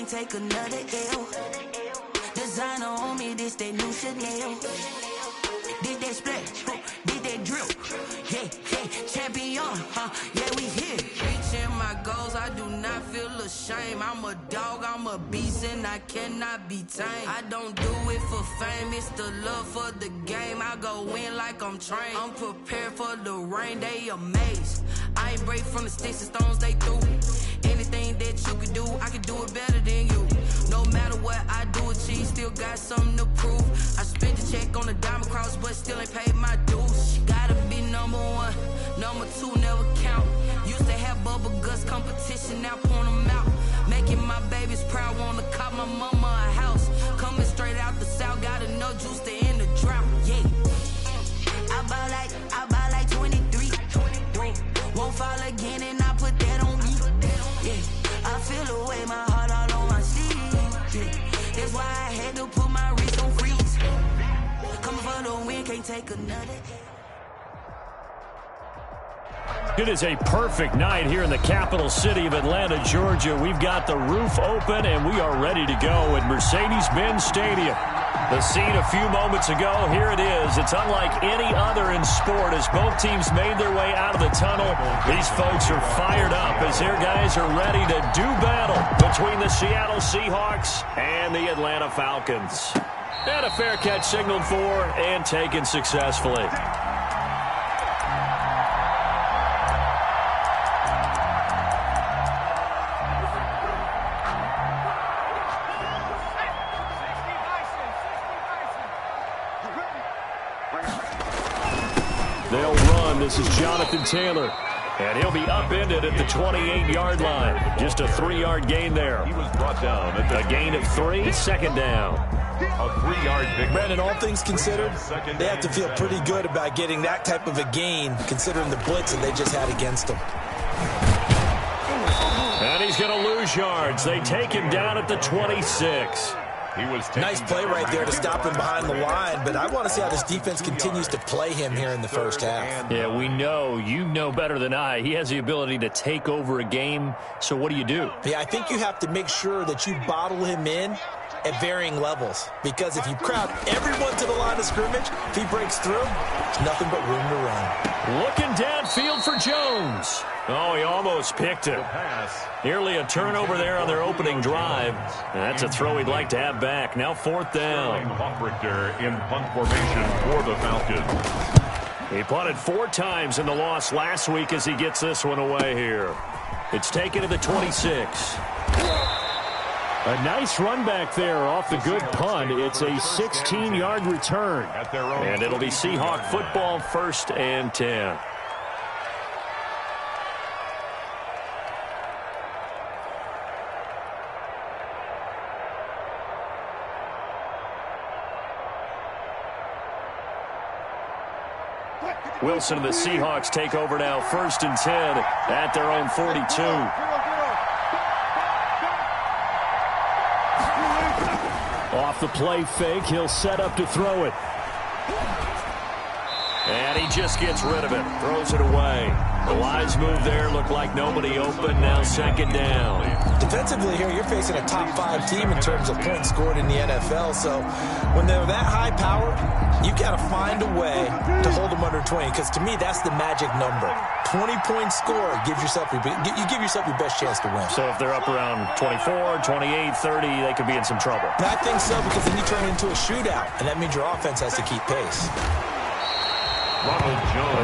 can't take another L. Designer on me, this that new Chanel. Did that splash, did that drip. Yeah, champion, yeah, we here. Reaching my goals, I do not feel ashamed. I'm a dog, I'm a beast, and I cannot be tamed. I don't do it for fame, it's the love for the game. I go in like I'm trained. I'm prepared for the rain, they amazed. I ain't break from the sticks and stones they threw. Anything that you can do, I can do it better than you. No matter what I do, achieve, still got something to prove. I spent the check on the diamond cross, but still ain't paid my dues. Gotta be number one, number two never count. Used to have bubble guts competition, now point them out. Making my babies proud, wanna cop my mama a house. Coming straight out the south, got enough juice to end the drought. Yeah, I buy like 23. Won't fall again, and I put that on me. Yeah, I feel away, my heart all on my sleeve. Yeah, that's why I had to put my wrist on freeze. Coming for the win, can't take another. It is a perfect night here in the capital city of Atlanta, Georgia. We've got the roof open, and we are ready to go at Mercedes-Benz Stadium. The scene a few moments ago, here it is. It's unlike any other in sport as both teams made their way out of the tunnel. These folks are fired up as their guys are ready to do battle between the Seattle Seahawks and the Atlanta Falcons. And a fair catch signaled for and taken successfully. They'll run. This is Jonathan Taylor. And he'll be upended at the 28-yard line. Just a 3-yard gain there. He was brought down. A gain of 3, second down. A 3-yard pick. Brandon, all things considered, they have to feel pretty good about getting that type of a gain, considering the blitz that they just had against them. And he's going to lose yards. They take him down at the 26. Nice play right there to stop him behind the line, but I want to see how this defense continues to play him here in the first half. Yeah, we know. You know better than I. He has the ability to take over a game, so what do you do? Yeah, I think you have to make sure that you bottle him in at varying levels, because if you crowd everyone to the line of scrimmage, if he breaks through, there's nothing but room to run. Looking downfield for Jones. Oh, he almost picked it. Nearly a turnover there on their opening drive. That's a throw he'd like to have back. Now 4th down. In punt formation for the Falcons. He punted 4 times in the loss last week as he gets this one away here. It's taken to the 26. A nice run back there off the good punt. It's a 16-yard return. And it'll be Seahawk football, 1st and 10. Wilson and the Seahawks take over now, 1st and 10 at their own 42. Off the play fake, he'll set up to throw it. And he just gets rid of it, throws it away. The wise move there, looked like nobody open, now 2nd down. Defensively here, you're facing a top 5 team in terms of points scored in the NFL, so when they're that high power, you've got to find a way to hold them under 20, because to me, that's the magic number. 20-point score gives yourself you give yourself your best chance to win. So if they're up around 24, 28, 30, they could be in some trouble. I think so, because then you turn it into a shootout, and that means your offense has to keep pace.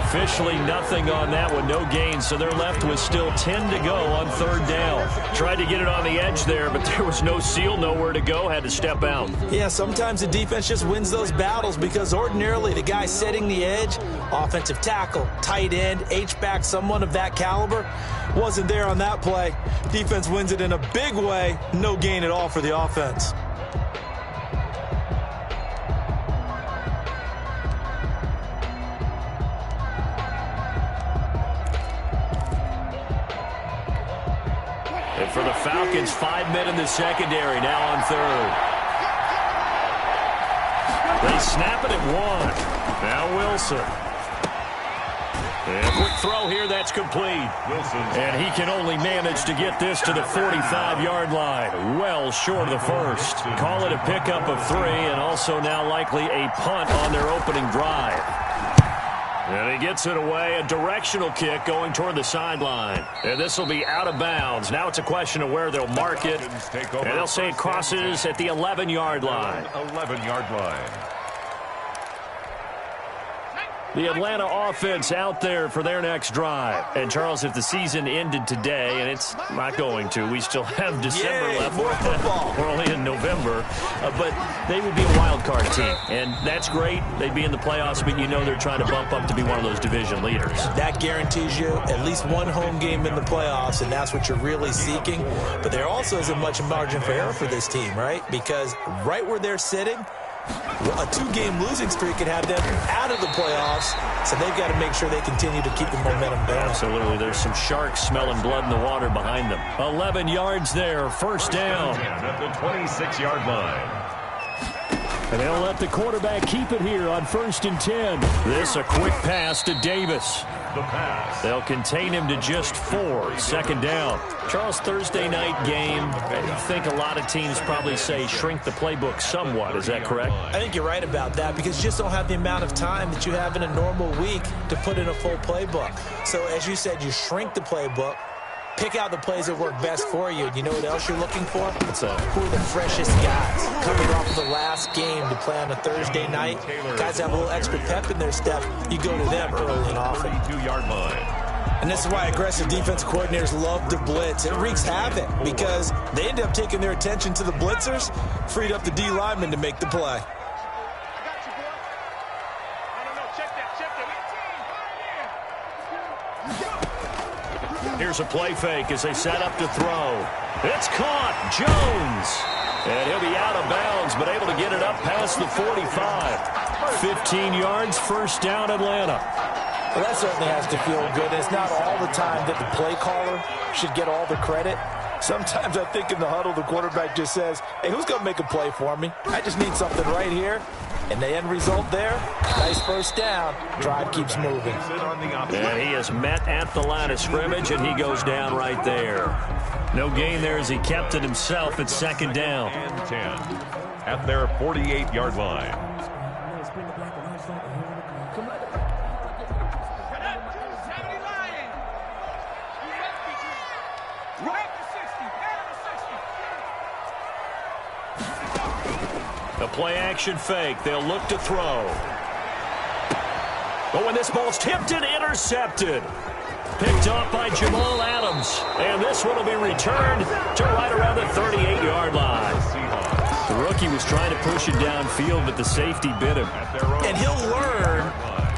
Officially nothing on that one, no gain, so they're left with still 10 to go on 3rd down. Tried to get it on the edge there, but there was no seal, nowhere to go, had to step out. Yeah, sometimes the defense just wins those battles because ordinarily the guy setting the edge, offensive tackle, tight end, H-back, someone of that caliber, wasn't there on that play. Defense wins it in a big way, no gain at all for the offense. And for the Falcons, 5 men in the secondary, now on 3rd. They snap it at 1. Now Wilson. And a quick throw here, that's complete. And he can only manage to get this to the 45-yard line. Well short of the first. Call it a pickup of 3, and also now likely a punt on their opening drive. And he gets it away, a directional kick going toward the sideline. And this will be out of bounds. Now it's a question of where they'll mark it. And they'll say it crosses at the 11-yard line. 11-yard line. The Atlanta offense out there for their next drive. And, Charles, if the season ended today, and it's not going to, we still have December left. More football. We're only in November. But they would be a wild card team. And that's great. They'd be in the playoffs, but you know they're trying to bump up to be one of those division leaders. That guarantees you at least one home game in the playoffs, and that's what you're really seeking. But there also isn't much margin for error for this team, right? Because right where they're sitting, a 2-game losing streak could have them out of the playoffs, so they've got to make sure they continue to keep the momentum going. Absolutely. There's some sharks smelling blood in the water behind them. 11 yards there, first down. At the 26-yard line. And they'll let the quarterback keep it here on 1st and 10. This a quick pass to Davis. The pass. They'll contain him to just 4, second down. Charles, Thursday night game, I think a lot of teams probably say shrink the playbook somewhat. Is that correct? I think you're right about that because you just don't have the amount of time that you have in a normal week to put in a full playbook. So as you said, you shrink the playbook, pick out the plays that work best for you. And you know what else you're looking for? What's that? Who are the freshest guys coming off of the last game to play on a Thursday night? Guys that have a little extra pep in their step. You go to them early and often. 32-yard line. And this is why aggressive defense coordinators love to blitz. It wreaks havoc because they end up taking their attention to the blitzers, freed up the D lineman to make the play. Here's a play fake as they set up to throw. It's caught. Jones. And he'll be out of bounds, but able to get it up past the 45. 15 yards, first down, Atlanta. Well, that certainly has to feel good. It's not all the time that the play caller should get all the credit. Sometimes I think in the huddle, the quarterback just says, hey, who's going to make a play for me? I just need something right here. And the end result there, nice first down. Drive keeps moving. And he is met at the line of scrimmage, and he goes down right there. No gain there as he kept it himself at second down. And 10 at their 48-yard line. A play-action fake. They'll look to throw. Oh, and this ball's tipped and intercepted. Picked off by Jamal Adams. And this one will be returned to right around the 38-yard line. The rookie was trying to push it downfield, but the safety bit him. And he'll learn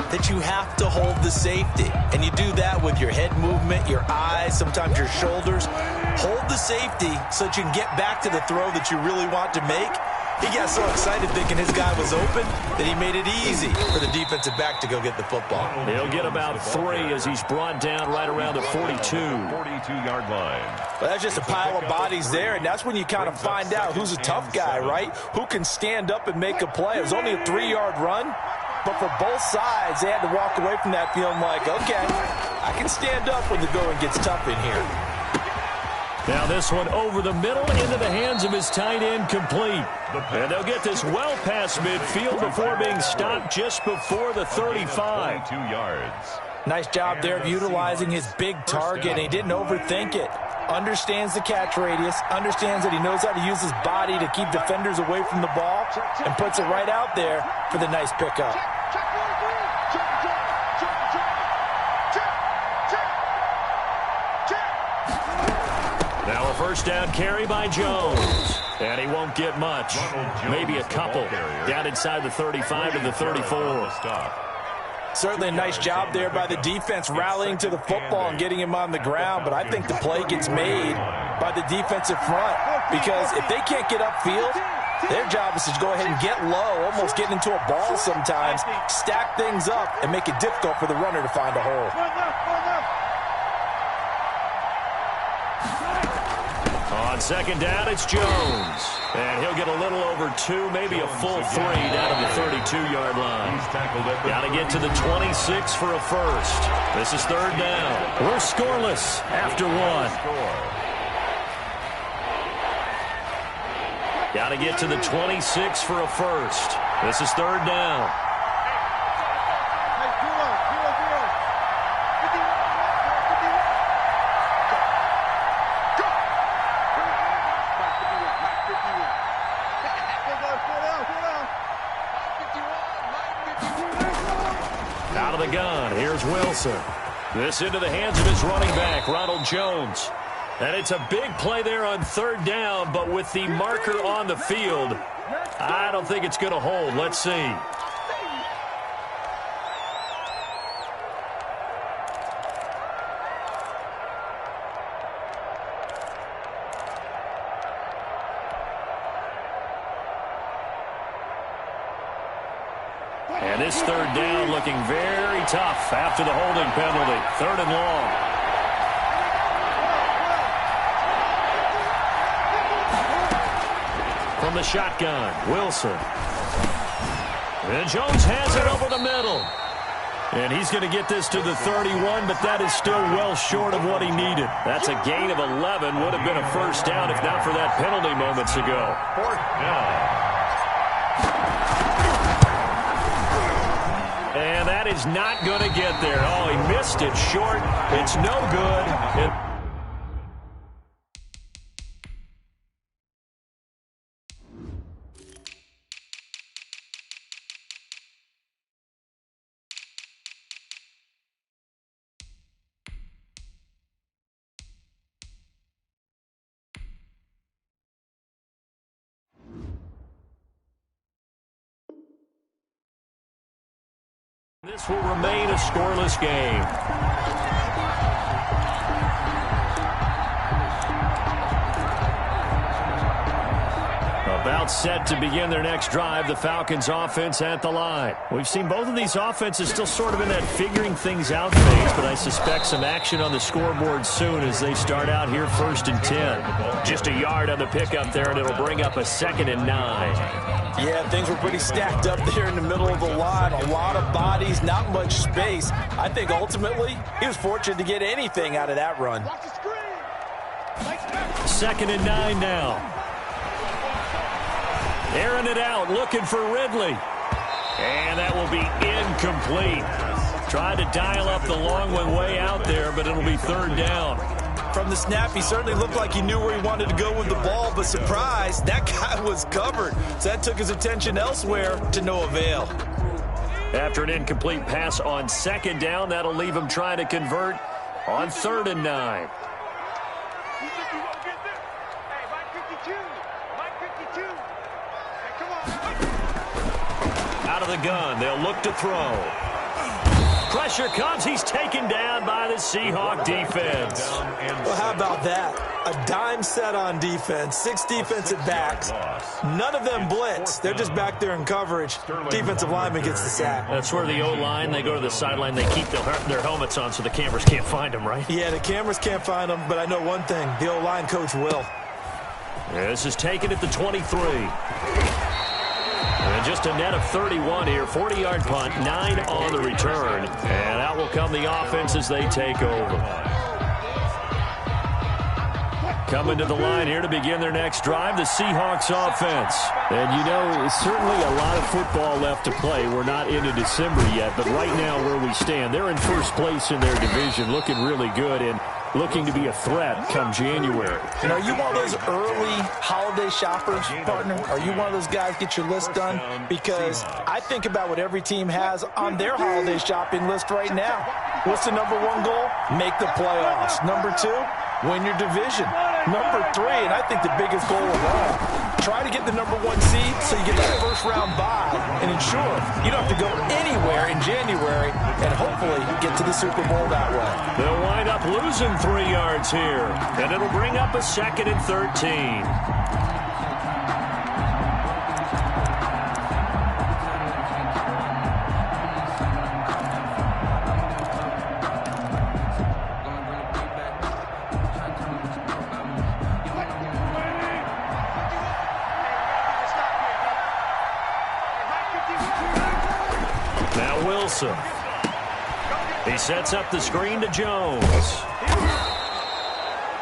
that you have to hold the safety. And you do that with your head movement, your eyes, sometimes your shoulders. Hold the safety so that you can get back to the throw that you really want to make. He got so excited thinking his guy was open that he made it easy for the defensive back to go get the football. He'll get about 3 as he's brought down right around the 42. 42-yard line. Well, that's just a pile of bodies there, and that's when you kind of find out who's a tough guy, right? Who can stand up and make a play. It was only a 3-yard run, but for both sides, they had to walk away from that feeling like, okay, I can stand up when the going gets tough in here. Now this one over the middle into the hands of his tight end, complete. And they'll get this well past midfield before being stopped just before the 35. 22 yards. Nice job there of utilizing his big target, and he didn't overthink it. Understands the catch radius, understands that he knows how to use his body to keep defenders away from the ball, and puts it right out there for the nice pickup. Now a first down carry by Jones. And he won't get much. Maybe a couple. Down inside the 35 to the 34. Certainly a nice job there by the defense rallying to the football and getting him on the ground. But I think the play gets made by the defensive front. Because if they can't get upfield, their job is to go ahead and get low, almost get into a ball sometimes, stack things up, and make it difficult for the runner to find a hole. On second down, it's Jones. And he'll get a little over 2, maybe a full 3 down to the 32-yard line. Got to get to the 26 for a first. This is third down. We're scoreless after 1. Got to get to the 26 for a first. This is third down. Out of the gun, here's Wilson. This into the hands of his running back, Ronald Jones. And it's a big play there on third down, but with the marker on the field, I don't think it's going to hold. Let's see. And this third down looking very tough after the holding penalty. Third and long. From the shotgun, Wilson. And Jones has it over the middle. And he's going to get this to the 31, but that is still well short of what he needed. That's a gain of 11. Would have been a first down if not for that penalty moments ago. Fourth down. And that is not going to get there. Oh, he missed it short. It's no good. This will remain a scoreless game. About set to begin their next drive, the Falcons offense at the line. We've seen both of these offenses still sort of in that figuring things out phase, but I suspect some action on the scoreboard soon as they start out here 1st and 10. Just a yard on the pickup there, and it'll bring up a 2nd and 9. Yeah, things were pretty stacked up there in the middle of the line. A lot of bodies, not much space. I think ultimately he was fortunate to get anything out of that run. 2nd and 9 now. Airing it out, looking for Ridley. And that will be incomplete. Tried to dial up the long one way out there, but it'll be third down. From the snap, he certainly looked like he knew where he wanted to go with the ball, but surprise, that guy was covered. So that took his attention elsewhere to no avail. After an incomplete pass on 2nd down, that'll leave him trying to convert on 3rd and 9. Out of the gun, they'll look to throw. Pressure comes, he's taken down by the Seahawk defense. Well, how about that? A dime set on defense, 6 defensive backs. None of them blitz. They're just back there in coverage. Defensive lineman gets the sack. That's where the O-line, they go to the sideline, they keep their helmets on so the cameras can't find them, right? Yeah, the cameras can't find them, but I know one thing. The O-line coach will. Yeah, this is taken at the 23. And just a net of 31 here. 40-yard punt, 9 on the return. And out will come the offense as they take over. Coming to the line here to begin their next drive, the Seahawks offense. And, you know, certainly a lot of football left to play. We're not into December yet, but right now where we stand, they're in first place in their division, looking really good and looking to be a threat come January. And are you one of those early holiday shoppers, partner? Are you one of those guys get your list done? Because I think about what every team has on their holiday shopping list right now. What's the number 1 goal? Make the playoffs. Number 2, win your division. Number 3, and I think the biggest goal of all, try to get the number 1 seed so you get that first-round bye and ensure you don't have to go anywhere in January and hopefully get to the Super Bowl that way. They'll wind up losing 3 yards here, and it'll bring up a 2nd and 13. Wilson. He sets up the screen to Jones.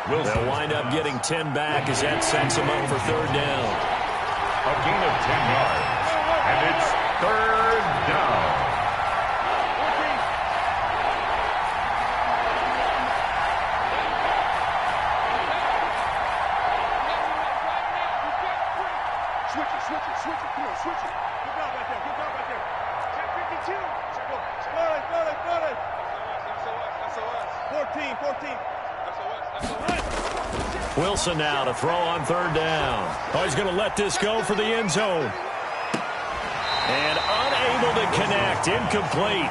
They'll wind up getting 10 back as that sets him up for third down. A gain of 10 yards, and it's third down. Switch it. Come on, switch it. Good job right there. Check 52. Check go. Slowly. That's 14. Wilson now to throw on third down. Oh, he's going to let this go for the end zone. And unable to connect. Incomplete.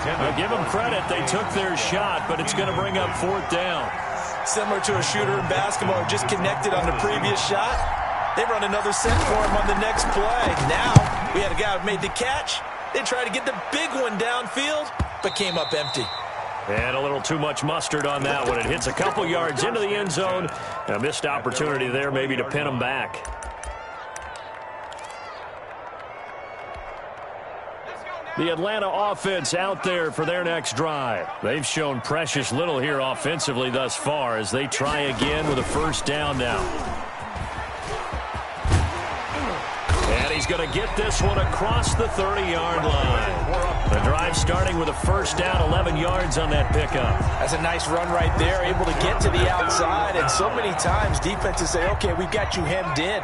Now give them credit. They took their shot, but it's going to bring up fourth down. Similar to a shooter in basketball who just connected on the previous shot. They run another set for him on the next play. Now, we had a guy who made the catch. They tried to get the big one downfield, but came up empty. And a little too much mustard on that one. It hits a couple yards into the end zone. A missed opportunity there maybe to pin them back. The Atlanta offense out there for their next drive. They've shown precious little here offensively thus far as they try again with a first down now. And he's going to get this one across the 30-yard line. The drive starting with a first down, 11 yards on that pickup. That's a nice run right there, able to get to the outside. And so many times defenses say, okay, we've got you hemmed in.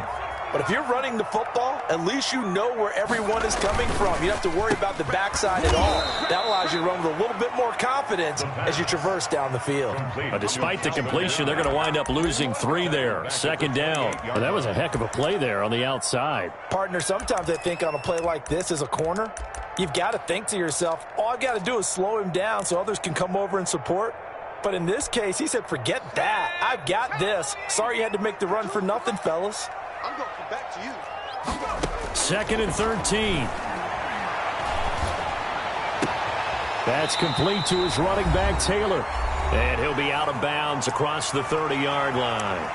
But if you're running the football, at least you know where everyone is coming from. You don't have to worry about the backside at all. That allows you to run with a little bit more confidence as you traverse down the field. But despite the completion, they're going to wind up losing 3 there. Second down. And that was a heck of a play there on the outside. Partner, sometimes I think on a play like this as a corner, you've got to think to yourself, all I've got to do is slow him down so others can come over and support. But in this case, he said, forget that. I've got this. Sorry you had to make the run for nothing, fellas. I'm going to come back to you. Second and 13. That's complete to his running back, Taylor. And he'll be out of bounds across the 30-yard line.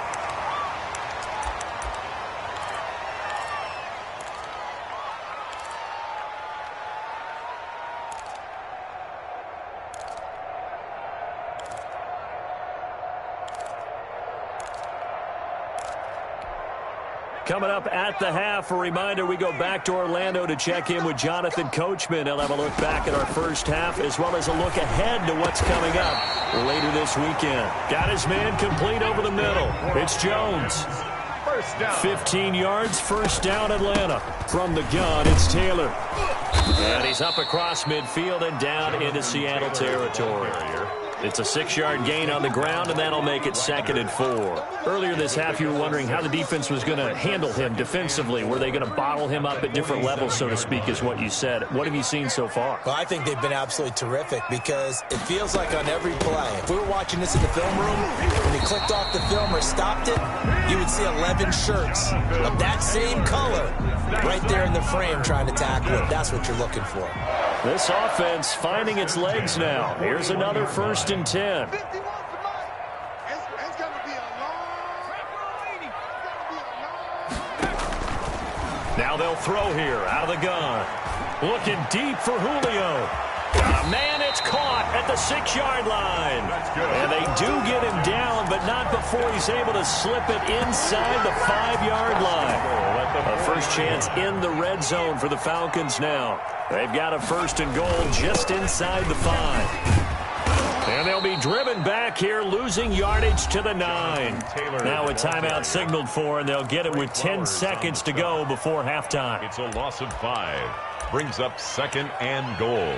Coming up at the half, a reminder, we go back to Orlando to check in with Jonathan Coachman. He'll have a look back at our first half as well as a look ahead to what's coming up later this weekend. Got his man complete over the middle. It's Jones. First down. 15 yards, first down Atlanta. From the gun, it's Taylor. And he's up across midfield and down into Seattle territory. It's a 6-yard gain on the ground, and that'll make it 2nd and 4. Earlier this half, you were wondering how the defense was going to handle him defensively. Were they going to bottle him up at different levels, so to speak, is what you said. What have you seen so far? Well, I think they've been absolutely terrific because it feels like on every play, if we were watching this in the film room, when he clicked off the film or stopped it, you would see 11 shirts of that same color right there in the frame trying to tackle it. That's what you're looking for. This offense finding its legs now. Here's another 1st and 10. Now they'll throw here out of the gun. Looking deep for Julio. Man, it's caught at the 6-yard line. And they do get him down, but not before he's able to slip it inside the 5-yard line. A first chance in the red zone for the Falcons now. They've got a 1st and goal just inside the 5. And they'll be driven back here, losing yardage to the 9. Now a timeout signaled for, and they'll get it with 10 seconds to go before halftime. It's a loss of 5. Brings up 2nd and goal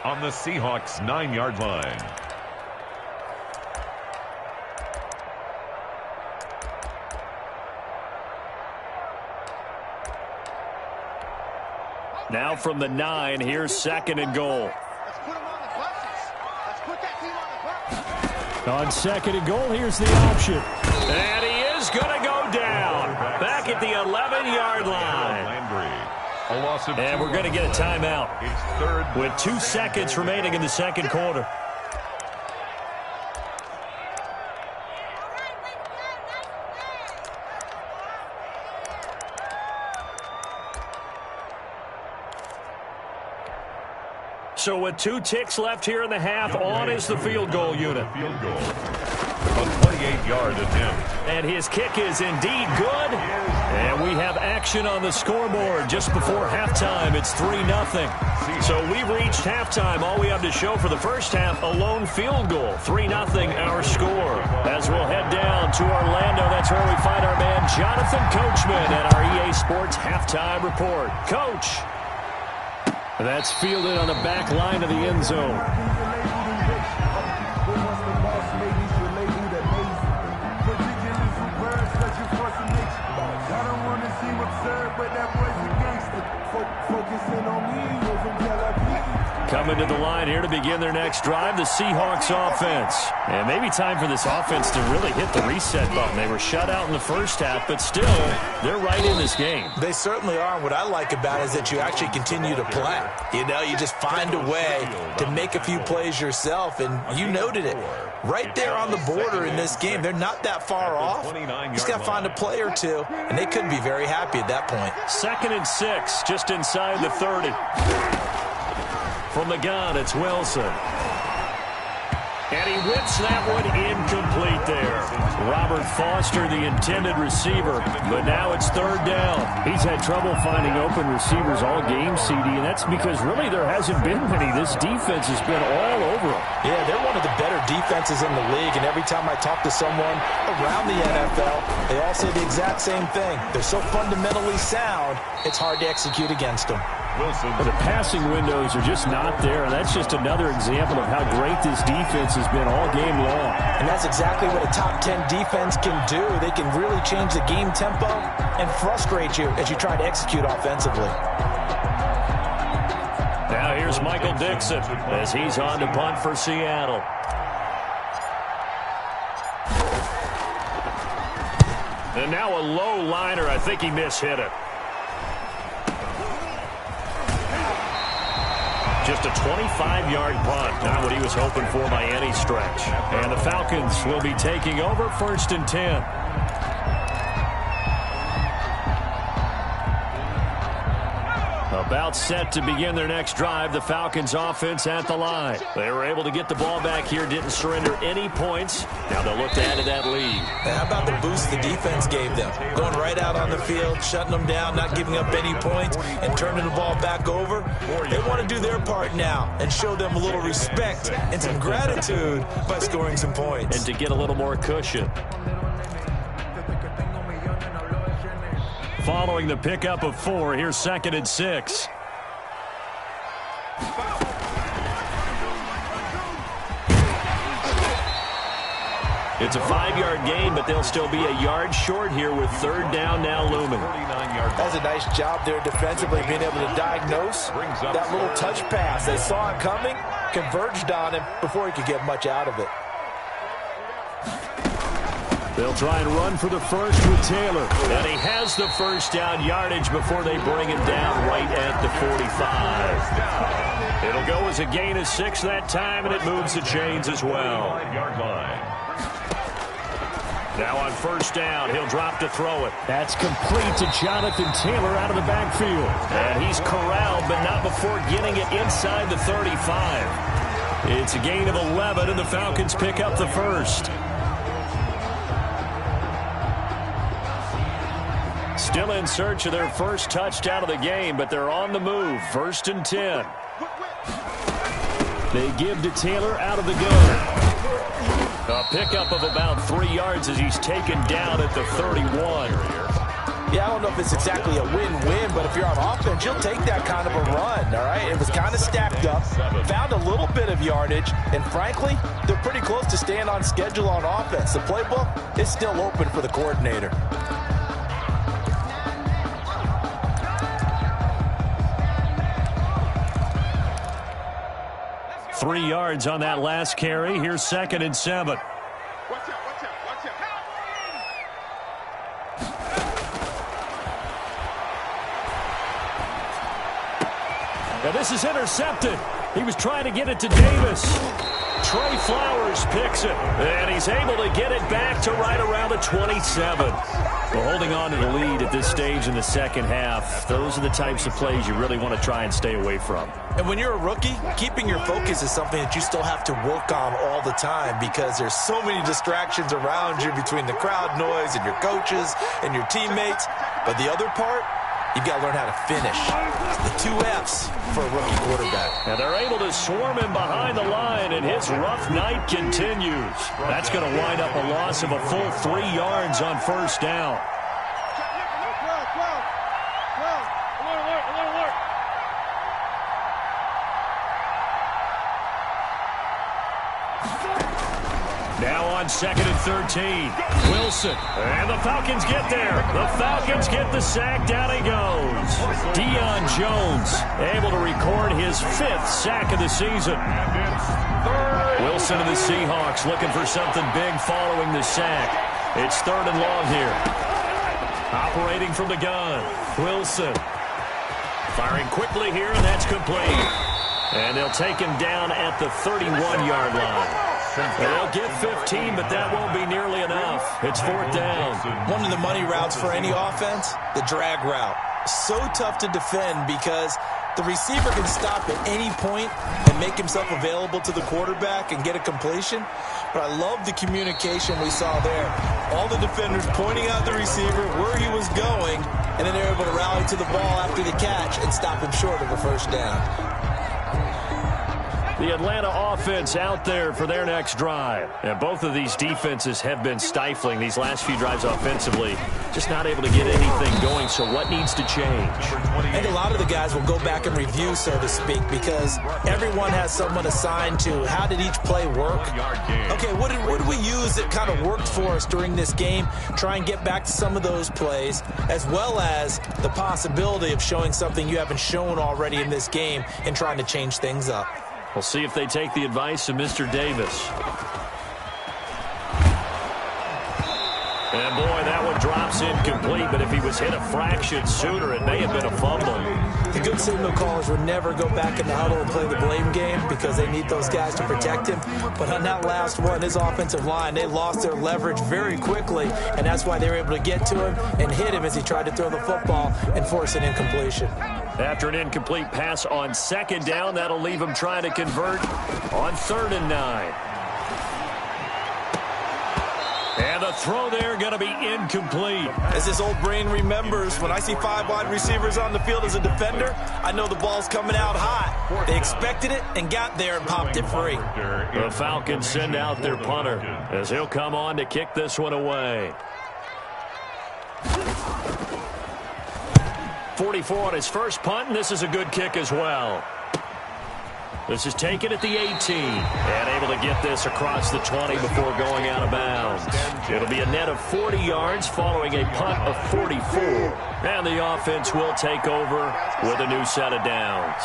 on the Seahawks 9-yard line. Now from the 9, here's 2nd and goal. On 2nd and goal, here's the option. And he is going to go down. Back at the 11-yard line. A loss of 2. And we're going to get a timeout. It's 3rd with 2 seconds remaining in the second quarter. So with 2 ticks left here in the half, on is the field goal unit. Field goal. A 28-yard attempt. And his kick is indeed good. And we have action on the scoreboard just before halftime. It's 3-0. So we've reached halftime. All we have to show for the first half, a lone field goal. 3-0 our score. As we'll head down to Orlando, that's where we find our man Jonathan Coachman at our EA Sports Halftime Report. Coach. That's fielded on the back line of the end zone. Coming to the line here to begin their next drive, the Seahawks offense. And maybe time for this offense to really hit the reset button. They were shut out in the first half, but still, they're right in this game. They certainly are. What I like about it is that you actually continue to play. You know, you just find a way to make a few plays yourself, and you noted it. Right there on the border in this game, they're not that far off. You just got to find a play or two, and they could be very happy at that point. 2nd and 6, just inside the 30. From the gun, it's Wilson. And he whips that one incomplete there. Robert Foster, the intended receiver, but now it's 3rd down. He's had trouble finding open receivers all game, CD, and that's because really there hasn't been many. This defense has been all over them. Yeah, they're one of the better defenses in the league, and every time I talk to someone around the NFL, they all say the exact same thing. They're so fundamentally sound, it's hard to execute against them. But the passing windows are just not there. That's just another example of how great this defense has been all game long. And that's exactly what a top 10 defense can do. They can really change the game tempo and frustrate you as you try to execute offensively. Now here's Michael Dixon as he's on to punt for Seattle. And now a low liner. I think he mishit it. Just a 25-yard punt, not what he was hoping for by any stretch. And the Falcons will be taking over 1st and 10. About set to begin their next drive, the Falcons offense at the line. They were able to get the ball back here, didn't surrender any points. Now they'll look to add to that lead. Now, how about the boost the defense gave them? Going right out on the field, shutting them down, not giving up any points, and turning the ball back over. They want to do their part now and show them a little respect and some gratitude by scoring some points. And to get a little more cushion. Following the pickup of 4, here's 2nd and 6. It's a 5-yard gain, but they'll still be a yard short here with 3rd down now looming. That's a nice job there defensively, being able to diagnose that little touch pass. They saw it coming, converged on him before he could get much out of it. They'll try and run for the first with Taylor. And he has the 1st down yardage before they bring him down right at the 45. It'll go as a gain of 6 that time, and it moves the chains as well. Now on 1st down, he'll drop to throw it. That's complete to Jonathan Taylor out of the backfield. And he's corralled, but not before getting it inside the 35. It's a gain of 11, and the Falcons pick up the 1st. Still in search of their 1st touchdown of the game, but they're on the move. 1st and 10. They give to Taylor out of the gun. A pickup of about 3 yards as he's taken down at the 31. Yeah, I don't know if it's exactly a win-win, but if you're on offense, you'll take that kind of a run, all right? It was kind of stacked up, found a little bit of yardage, and frankly, they're pretty close to staying on schedule on offense. The playbook is still open for the coordinator. 3 yards on that last carry. Here's 2nd and 7. Watch out, watch out, watch out. Now this is intercepted. He was trying to get it to Davis. Trey Flowers picks it, and he's able to get it back to right around the 27. Well, holding on to the lead at this stage in the second half, those are the types of plays you really want to try and stay away from. And when you're a rookie, keeping your focus is something that you still have to work on all the time because there's so many distractions around you between the crowd noise and your coaches and your teammates. But the other part, you've got to learn how to finish. It's the 2 F's for a rookie quarterback. And they're able to swarm him behind the line, and his rough night continues. That's going to wind up a loss of a full 3 yards on first down. Now on 2nd and 13. Wilson. And the Falcons get there. The Falcons get the sack. Down he goes. Deion Jones able to record his 5th sack of the season. Wilson and the Seahawks looking for something big following the sack. It's 3rd and long here. Operating from the gun. Wilson. Firing quickly here, and that's complete. And they'll take him down at the 31-yard line. They'll get 15, but that won't be nearly enough. It's 4th down. One of the money routes for any offense, the drag route. So tough to defend because the receiver can stop at any point and make himself available to the quarterback and get a completion. But I love the communication we saw there. All the defenders pointing out the receiver where he was going, and then they're able to rally to the ball after the catch and stop him short of a first down. The Atlanta offense out there for their next drive. And both of these defenses have been stifling these last few drives offensively. Just not able to get anything going, so what needs to change? I think a lot of the guys will go back and review, so to speak, because everyone has someone assigned to how did each play work. Okay, what did we use that kind of worked for us during this game? Try and get back to some of those plays, as well as the possibility of showing something you haven't shown already in this game and trying to change things up. We'll see if they take the advice of Mr. Davis. And, boy, that one drops incomplete, but if he was hit a fraction sooner, it may have been a fumble. The good signal callers would never go back in the huddle and play the blame game because they need those guys to protect him. But on that last one, his offensive line, they lost their leverage very quickly, and that's why they were able to get to him and hit him as he tried to throw the football and force an incompletion. After an incomplete pass on 2nd down, that'll leave him trying to convert on 3rd and 9. And the throw there going to be incomplete. As his old brain remembers, when I see 5 wide receivers on the field as a defender, I know the ball's coming out hot. They expected it and got there and popped it free. The Falcons send out their punter as he'll come on to kick this one away. 44 on his first punt, and this is a good kick as well. This is taken at the 18, and able to get this across the 20 before going out of bounds. It'll be a net of 40 yards following a punt of 44. And the offense will take over with a new set of downs.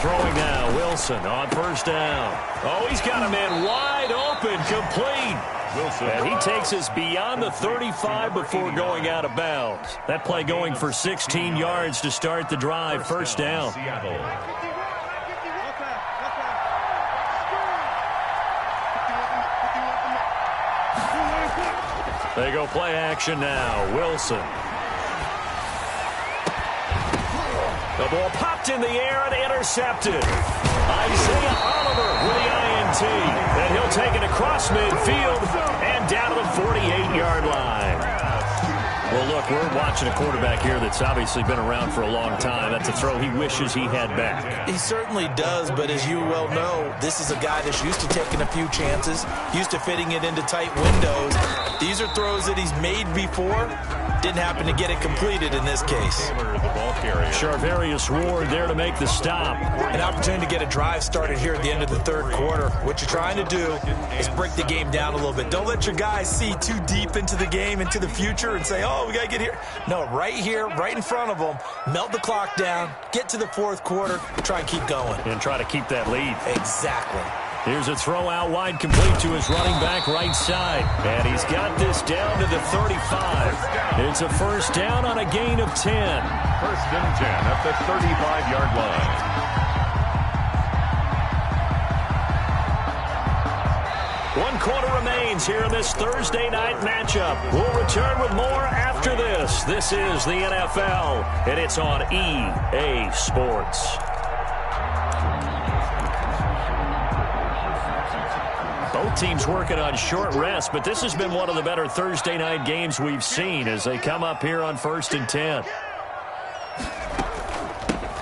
Throwing now, Wilson on first down. Oh, he's got a man wide open, complete. And he takes us beyond the 35 before going out of bounds. That play going for 16 yards to start the drive, first down. They go play action now, Wilson. The ball popped in the air and intercepted. Isaiah Oliver with the INT. And he'll take it across midfield and down to the 48-yard line. Well, look, we're watching a quarterback here that's obviously been around for a long time. That's a throw he wishes he had back. He certainly does, but as you well know, this is a guy that's used to taking a few chances, used to fitting it into tight windows. These are throws that he's made before. Didn't happen to get it completed in this case. Charvarius Ward there to make the stop. An opportunity to get a drive started here at the end of the third quarter. What you're trying to do is break the game down a little bit. Don't let your guys see too deep into the game, into the future, and say, oh, we got to get here. No, right here, right in front of them, melt the clock down, get to the fourth quarter, try and keep going. And try to keep that lead. Exactly. Here's a throw out wide, complete to his running back right side. And he's got this down to the 35. It's a first down on a gain of 10. First and 10 at the 35-yard line. One quarter remains here in this Thursday night matchup. We'll return with more after this. This is the NFL, and it's on EA Sports. Both teams working on short rest, but this has been one of the better Thursday night games we've seen as they come up here on 1st and 10.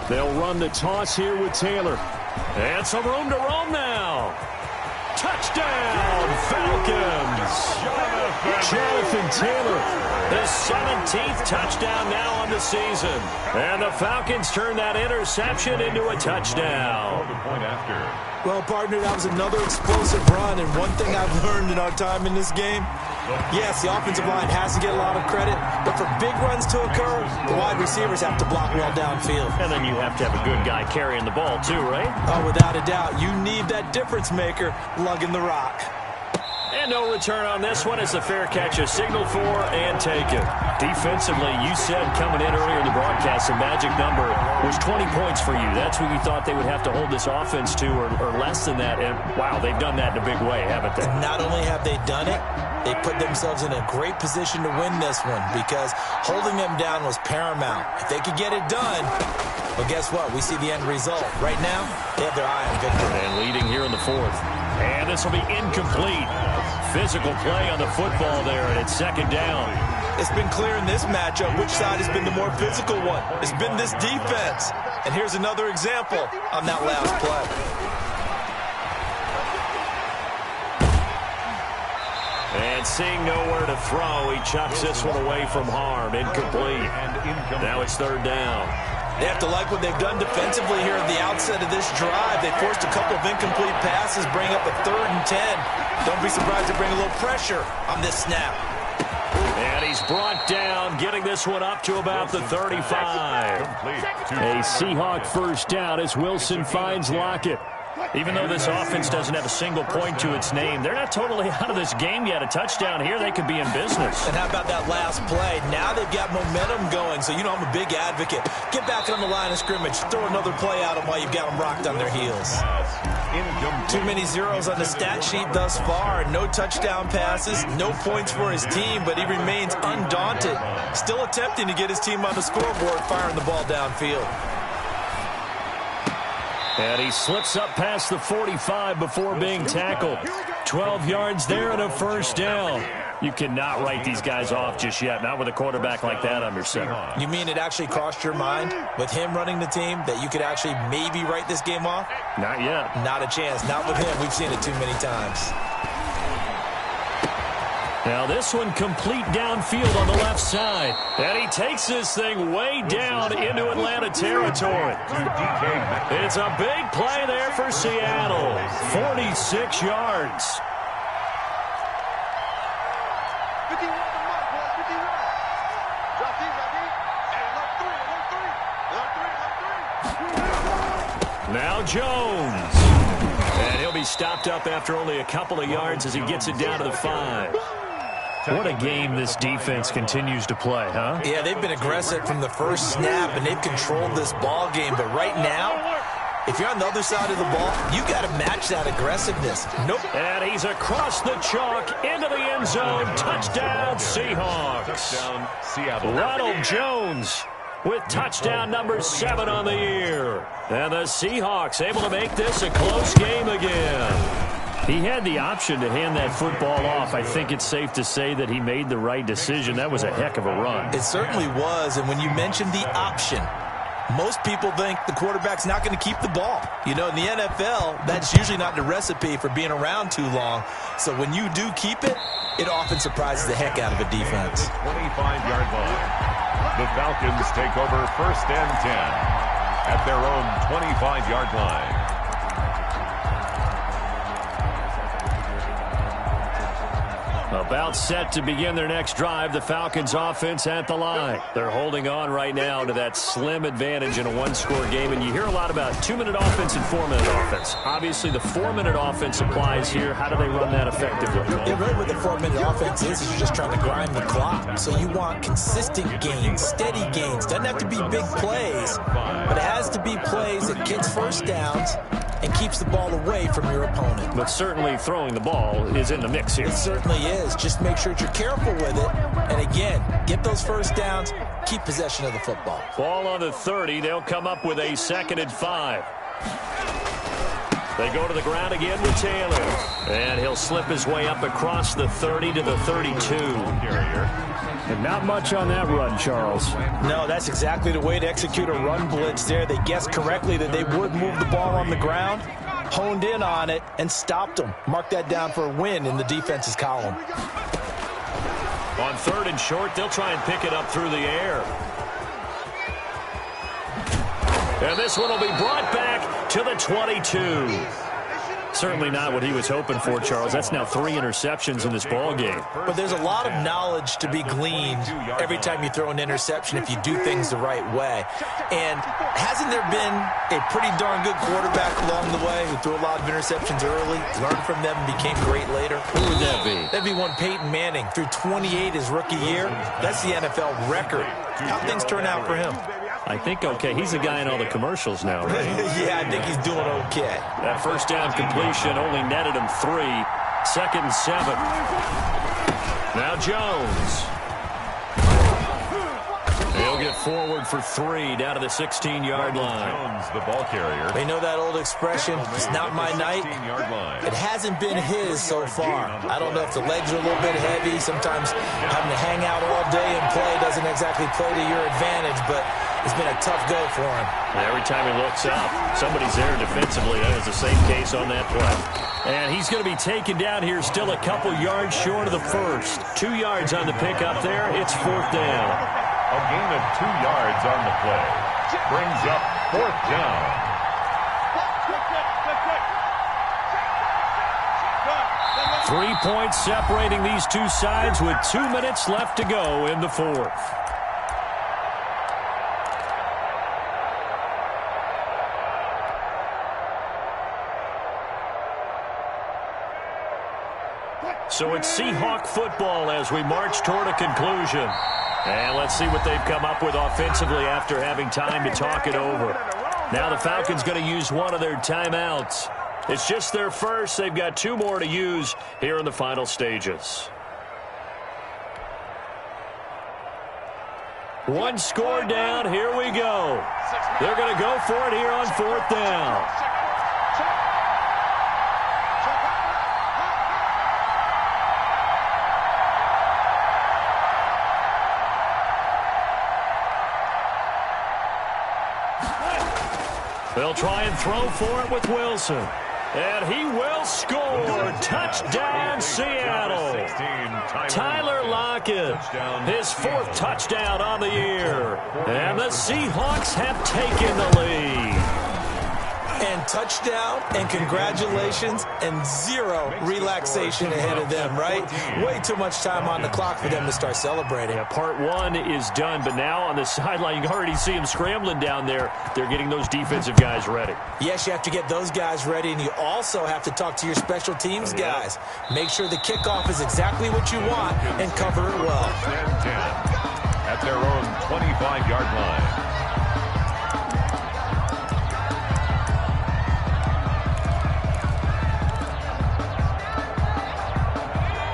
They'll run the toss here with Taylor. And some room to roam now. Touchdown, Falcons! Jonathan Taylor, his 17th touchdown now on the season. And the Falcons turn that interception into a touchdown. Well, partner, that was another explosive run, and one thing I've learned in our time in this game, yes, the offensive line has to get a lot of credit, but for big runs to occur, the wide receivers have to block well downfield. And then you have to have a good guy carrying the ball too, right? Oh, without a doubt. You need that difference maker lugging the rock. And no return on this one as the fair catch is signaled for and taken. Defensively, you said coming in earlier in the broadcast, the magic number was 20 points for you. That's what you thought they would have to hold this offense to or less than that. And, wow, they've done that in a big way, haven't they? Not only have they done it, they put themselves in a great position to win this one because holding them down was paramount. If they could get it done, well, guess what? We see the end result. Right now, they have their eye on victory. And leading here in the 4th. And this will be incomplete. Physical play on the football there, and it's 2nd down. It's been clear in this matchup which side has been the more physical one. It's been this defense. And here's another example on that last play. And seeing nowhere to throw, he chucks this one away from harm. Incomplete. Now it's 3rd down. They have to like what they've done defensively here at the outset of this drive. They forced a couple of incomplete passes, bring up a 3rd and 10. Don't be surprised to bring a little pressure on this snap. And he's brought down, getting this one up to about the 35. A Seahawk first down as Wilson finds Lockett. Even though this offense doesn't have a single point to its name, they're not totally out of this game yet. A touchdown here, they could be in business. And how about that last play? Now they've got momentum going, so you know I'm a big advocate. Get back on the line of scrimmage. Throw another play at them while you've got them rocked on their heels. Too many zeros on the stat sheet thus far. No touchdown passes, no points for his team, but he remains undaunted. Still attempting to get his team on the scoreboard, firing the ball downfield. And he slips up past the 45 before being tackled. 12 yards there and a first down. You cannot write these guys off just yet, not with a quarterback like that under center. You mean it actually crossed your mind with him running the team that you could actually maybe write this game off? Not yet. Not a chance. Not with him. We've seen it too many times. Now this one complete downfield on the left side. And he takes this thing way down into Atlanta territory. It's a big play there for Seattle. 46 yards. 51 to the mark, boys, 51. Drop deep, and let 3. Now Jones. And he'll be stopped up after only a couple of yards as he gets it down to the 5. What a game this defense continues to play, huh? Yeah, they've been aggressive from the first snap, and they've controlled this ball game. But right now, if you're on the other side of the ball, you got to match that aggressiveness. Nope. And he's across the chalk into the end zone. Touchdown, Seahawks. Touchdown, Seattle. Ronald Jones with touchdown number 7 on the year. And the Seahawks able to make this a close game again. He had the option to hand that football off. I think it's safe to say that he made the right decision. That was a heck of a run. It certainly was. And when you mentioned the option, most people think the quarterback's not going to keep the ball. You know, in the NFL, that's usually not the recipe for being around too long. So when you do keep it, it often surprises the heck out of a defense. 25-yard line. The Falcons take over 1st and 10 at their own 25-yard line. About timeout set to begin their next drive. The Falcons offense at the line. They're holding on right now to that slim advantage in a one-score game. And you hear a lot about 2-minute offense and 4-minute offense. Obviously, the 4-minute offense applies here. How do they run that effectively? Yeah, really what the 4-minute offense is you're just trying to grind the clock. So you want consistent gains, steady gains. Doesn't have to be big plays, but it has to be plays that gets first downs and keeps the ball away from your opponent. But certainly throwing the ball is in the mix here. It certainly is. Just make sure that you're careful with it. And again, get those first downs, keep possession of the football. Ball on the 30. They'll come up with a 2nd and 5. They go to the ground again with Taylor. And he'll slip his way up across the 30 to the 32. And not much on that run, Charles. No, that's exactly the way to execute a run blitz there. They guessed correctly that they would move the ball on the ground, honed in on it, and stopped them. Mark that down for a win in the defense's column. On 3rd and short, they'll try and pick it up through the air. And this one will be brought back to the 22. Certainly not what he was hoping for, Charles. That's now 3 interceptions in this ball game. But there's a lot of knowledge to be gleaned every time you throw an interception if you do things the right way. And hasn't there been a pretty darn good quarterback along the way who threw a lot of interceptions early, learned from them, and became great later? Who would that be? That'd be one Peyton Manning. Threw 28 his rookie year. That's the NFL record. How'd things turn out for him? I think okay. He's the guy in all the commercials now, right? Yeah, I think he's doing okay. That first down completion only netted him 3. 2nd and 7. Now Jones. He'll get forward for 3 down to the 16-yard line. Jones, the ball carrier. They know that old expression, it's not my night. It hasn't been his so far. I don't know if the legs are a little bit heavy. Sometimes having to hang out all day and play doesn't exactly play to your advantage, but it's been a tough go for him. Every time he looks up, somebody's there defensively. That was the same case on that play. And he's going to be taken down here still a couple yards short of the first. 2 yards on the pickup there. It's 4th down. A gain of 2 yards on the play. Brings up 4th down. 3 points separating these two sides with 2 minutes left to go in the 4th. So it's Seahawk football as we march toward a conclusion. And let's see what they've come up with offensively after having time to talk it over. Now the Falcons going to use one of their timeouts. It's just their first. They've got 2 more to use here in the final stages. 1 score down. Here we go. They're going to go for it here on 4th down. They'll try and throw for it with Wilson. And he will score. Touchdown, Seattle. Tyler Lockett, his 4th touchdown on the year. And the Seahawks have taken the lead. And touchdown, and congratulations, and 0 relaxation ahead of them, right? Way too much time on the clock for them to start celebrating. Yeah, part 1 is done, but now on the sideline, you can already see them scrambling down there. They're getting those defensive guys ready. Yes, you have to get those guys ready, and you also have to talk to your special teams guys. Make sure the kickoff is exactly what you want and cover it well. At their own 25-yard line.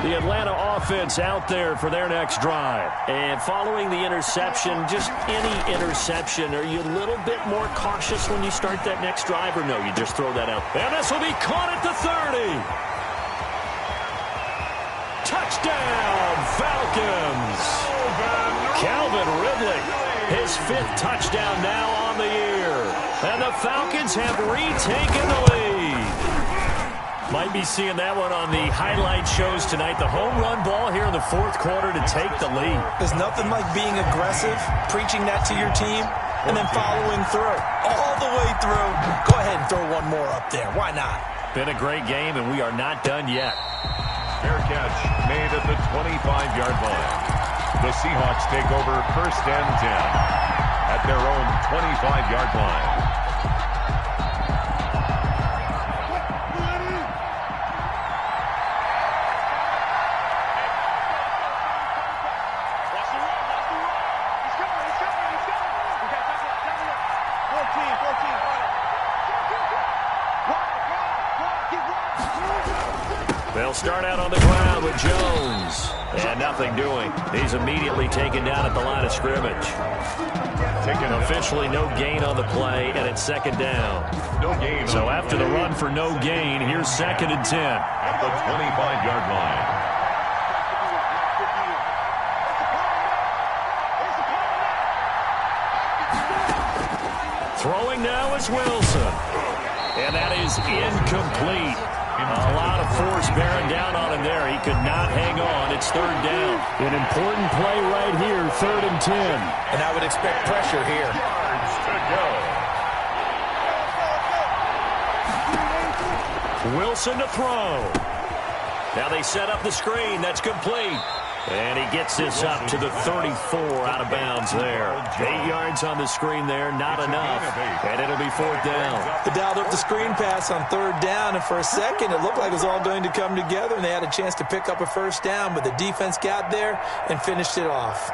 The Atlanta offense out there for their next drive. And following the interception, just any interception, are you a little bit more cautious when you start that next drive, or no, you just throw that out? And this will be caught at the 30. Touchdown, Falcons. Calvin Ridley, his 5th touchdown now on the year. And the Falcons have retaken the lead. Might be seeing that one on the highlight shows tonight. The home run ball here in the 4th quarter to take the lead. There's nothing like being aggressive, preaching that to your team, and then following through all the way through. Go ahead and throw one more up there. Why not? been a great game, and we are not done yet. Fair catch made at the 25-yard line. The Seahawks take over first and 10 at their own 25-yard line. They'll start out on the ground with Jones. And nothing doing. He's immediately taken down at the line of scrimmage. Officially no gain on the play, and it's second down. No gain. So after the run for no gain, here's second and 10. At the 25-yard line. Throwing now is Wilson. And that is incomplete. A lot of force bearing down on him there. He could not hang on. It's third down. An important play right here, third and 10. And I would expect pressure here. Wilson to throw. Now they set up the screen. That's complete. And he gets this up to the 34 out of bounds there. 8 yards on the screen there, not enough. And it'll be fourth down. They dialed up the screen pass on third down, and for a second it looked like it was all going to come together, and they had a chance to pick up a first down, but the defense got there and finished it off.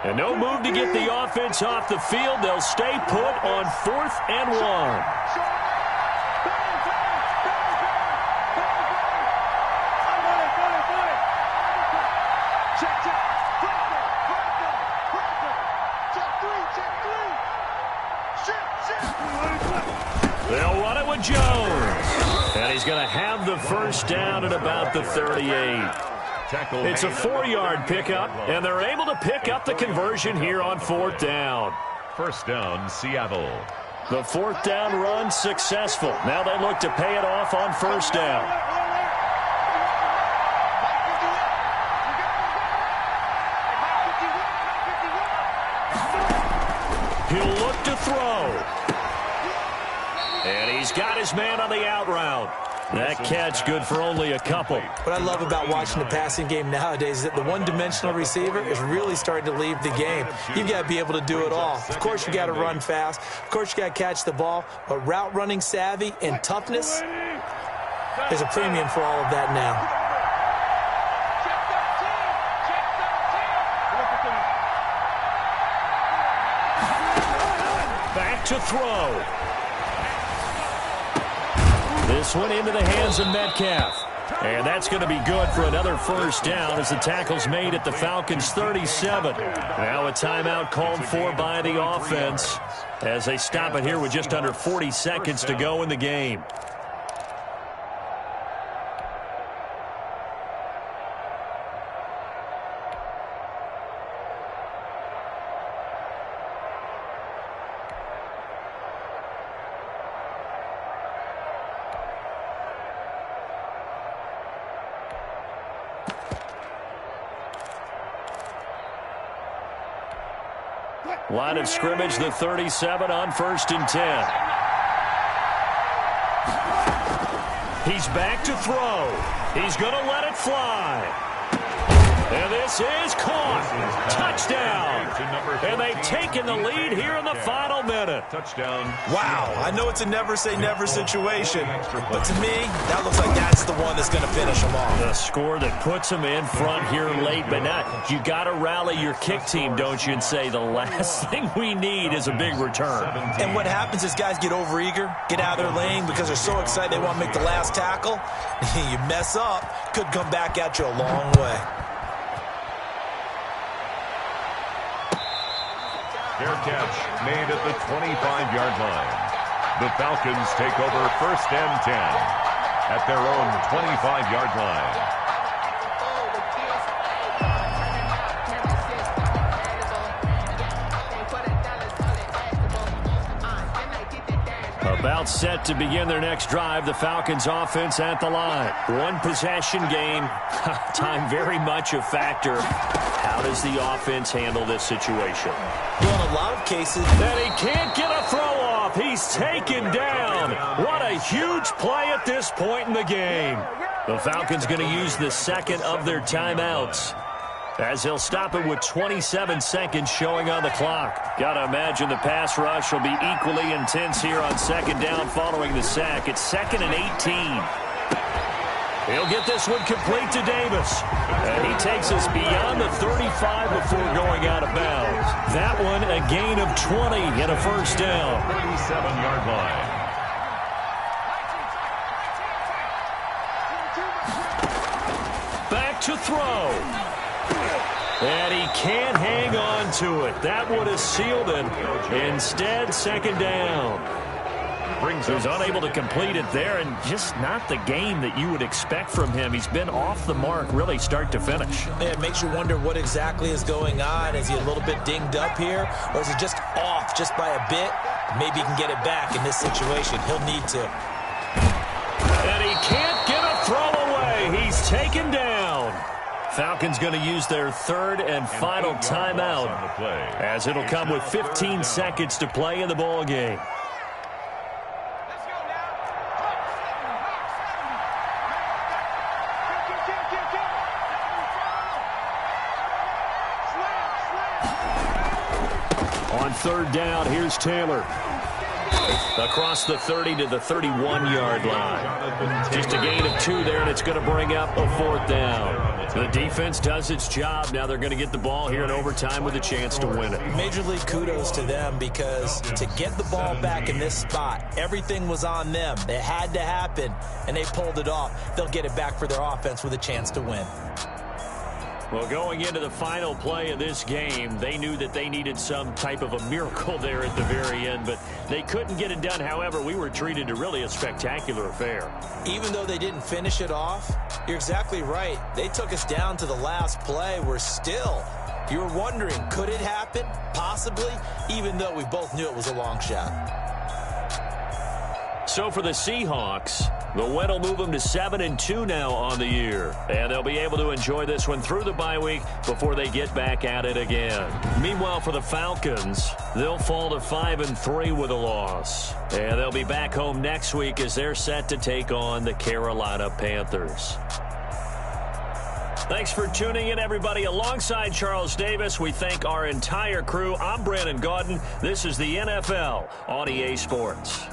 And no move to get the offense off the field. They'll stay put on 4th and 1. They'll run it with Jones. And he's going to have the first down at about the 38. It's a 4-yard pickup, and they're able to pick up the conversion here on fourth down. First down, Seattle. The fourth down run successful. Now they look to pay it off on first down. He'll look to throw. And he's got his man on the out route. That catch good for only a couple. What I love about watching the passing game nowadays is that the one-dimensional receiver is really starting to leave the game. You've got to be able to do it all. Of course, you got to run fast. Of course, you got to catch the ball. But route running savvy and toughness, there's a premium for all of that now. Back to throw. This one into the hands of Metcalf. And that's going to be good for another first down as the tackle's made at the Falcons' 37. Now a timeout called for by the offense as they stop it here with just under 40 seconds to go in the game. Line of scrimmage, the 37 on first and 10. He's back to throw. He's going to let it fly. And this is caught. Touchdown. And they've taken the lead here in the final minute. Touchdown. Wow, I know it's a never-say-never situation, but to me, that looks like that's the one that's going to finish them off. The score that puts them in front here late, but not. You got to rally your kick team, don't you, and say the last thing we need is a big return. And what happens is guys get overeager, get out of their lane because they're so excited they want to make the last tackle. You mess up, could come back at you a long way. Fair catch made at the 25-yard line. The Falcons take over first and 10 at their own 25-yard line. About set to begin their next drive, the Falcons offense at the line. One possession game. Time very much a factor. How does the offense handle this situation? Well, in a lot of cases, that he can't get a throw off. off. He's taken down. What a huge play at this point in the game. The Falcons going to use the second of their timeouts, as he'll stop it with 27 seconds showing on the clock. Got to imagine the pass rush will be equally intense here on second down following the sack. It's 2nd and 18. He'll get this one complete to Davis. And he takes us beyond the 35 before going out of bounds. That one a gain of 20 and a first down. 37-yard line. Back to throw. And he can't hang on to it. That would have sealed it. Instead, second down. He's unable to complete it there, and just not the game that you would expect from him. He's been off the mark really start to finish. Yeah, it makes you wonder what exactly is going on. Is he a little bit dinged up here, or is he just off just by a bit? Maybe he can get it back in this situation. He'll need to. And he can't get a throw away. He's taken down. Falcons going to use their third and final timeout, as it'll come with 15 seconds to play in the ball game. On third down, here's Taylor. Across the 30 to the 31-yard line. Just a gain of 2 there, and it's going to bring up a fourth down. The defense does its job. Now they're going to get the ball here in overtime with a chance to win it. Major league kudos to them, because to get the ball back in this spot, everything was on them. It had to happen, and they pulled it off. They'll get it back for their offense with a chance to win. Well, going into the final play of this game, they knew that they needed some type of a miracle there at the very end, but they couldn't get it done. However, we were treated to really a spectacular affair. Even though they didn't finish it off, you're exactly right. They took us down to the last play. You were wondering, could it happen? Possibly, even though we both knew it was a long shot. So for the Seahawks, the win will move them to 7-2 now on the year. And they'll be able to enjoy this one through the bye week before they get back at it again. Meanwhile, for the Falcons, they'll fall to 5-3 with a loss. And they'll be back home next week as they're set to take on the Carolina Panthers. Thanks for tuning in, everybody. Alongside Charles Davis, we thank our entire crew. I'm Brandon Gaudin. This is the NFL on EA Sports.